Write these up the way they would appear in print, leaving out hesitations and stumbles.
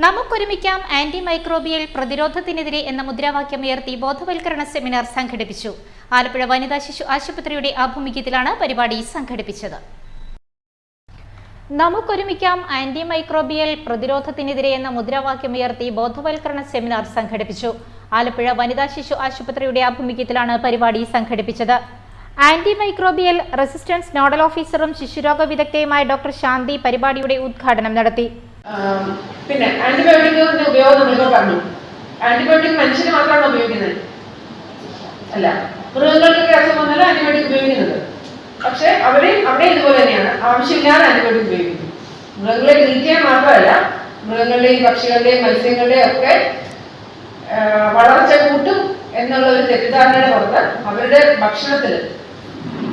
നമുക്കൊരുമിക്കാം anti microbial പ്രതിരോധത്തിനെതിരെ എന്ന മുദ്രാവാക്യമുയർത്തി ബോധവൽക്കരണ seminar സംഘടിപ്പിച്ചു. ആലപ്പുഴ വനിതാ ശിശു ആശുപത്രിയുടെ ആഭിമുഖ്യത്തിലാണ് പരിപാടി സംഘടിപ്പിച്ചത്. നമുക്കൊരുമിക്കാം ആന്റി മൈക്രോബിയൽ പ്രതിരോധത്തിനെതിരെ എന്ന മുദ്രാവാക്യമുയർത്തി ബോധവൽക്കരണ സെമിനാർ സംഘടിപ്പിച്ചു. ആലപ്പുഴ വനിതാ ശിശു ആശുപത്രിയുടെ ആഭിമുഖ്യത്തിലാണ് പരിപാടി സംഘടിപ്പിച്ചത്. ആന്റി മൈക്രോബിയൽ റെസിസ്റ്റൻസ് നോഡൽ ഓഫീസറും ശിശുരോഗ വിദഗ്ധയുമായ ഡോക്ടർ ശാന്തി പരിപാടിയുടെ ഉദ്ഘാടനം നടത്തി. പിന്നെ ആന്റിബയോട്ടിക്കിന്റെ ഉപയോഗം നമ്മളിപ്പോൾ പറഞ്ഞു. ആന്റിബയോട്ടിക് മനുഷ്യന് മാത്രമാണ് ഉപയോഗിക്കുന്നത്, അല്ല മൃഗങ്ങൾക്കൊക്കെ അസുഖം വന്നാലും ആന്റിബയോട്ടിക് ഉപയോഗിക്കുന്നുണ്ട്. പക്ഷെ അവിടെ ഇതുപോലെ തന്നെയാണ്, ആവശ്യമില്ലാതെ ആന്റിബയോട്ടിക് ഉപയോഗിക്കുന്നു. മൃഗങ്ങളെ ട്രീറ്റ് ചെയ്യാൻ മാത്രമല്ല, മൃഗങ്ങളുടെയും പക്ഷികളുടെയും മത്സ്യങ്ങളുടെയും ഒക്കെ വളർച്ച കൂട്ടും എന്നുള്ള ഒരു തെറ്റിദ്ധാരണയുടെ പുറത്ത് അവരുടെ ഭക്ഷണത്തിൽ,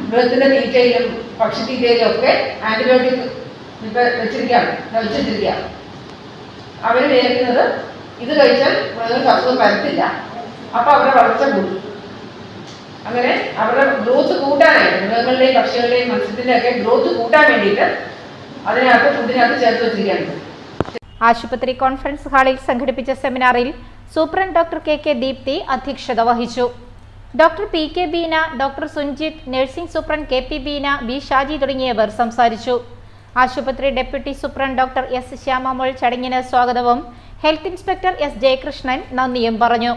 മൃഗത്തിന്റെ തീറ്റയിലും പക്ഷി തീറ്റയിലും ഒക്കെ ആന്റിബയോട്ടിക് വെച്ചിരിക്കുക. അവർ വിചാരിക്കുന്നത് ഇത് കഴിച്ചാൽ മൃഗങ്ങൾക്ക് അസുഖം വരത്തില്ല, അപ്പൊ അവരുടെ വളർച്ച കൂടും. അങ്ങനെ അവരുടെ ഗ്രോത്ത് കൂട്ടാനായിട്ട്, മൃഗങ്ങളുടെയും പക്ഷികളുടെയും മത്സ്യത്തിന്റെ ഒക്കെ ഗ്രോത്ത് കൂട്ടാൻ വേണ്ടിയിട്ട് ഫുഡിനകത്ത് ചേർത്ത് വെച്ചിരിക്കുകയാണ്. ആശുപത്രി കോൺഫറൻസ് ഹാളിൽ സംഘടിപ്പിച്ച സെമിനാറിൽ സൂപ്രണ്ട് ഡോക്ടർ കെ ദീപ്തി അധ്യക്ഷത വഹിച്ചു. Doctor P Beena, doctor Sunjith, nursing superintendent KP Beena, B Shaji തുടങ്ങിയവർ സംസാരിച്ചു. ആശുപത്രി deputy superintendent doctor S Shyamamol ചടങ്ങിന് സ്വാഗതവും ഹെൽത്ത് ഇൻസ്പെക്ടർ S ജയകൃഷ്ണൻ നന്ദിയും പറഞ്ഞു.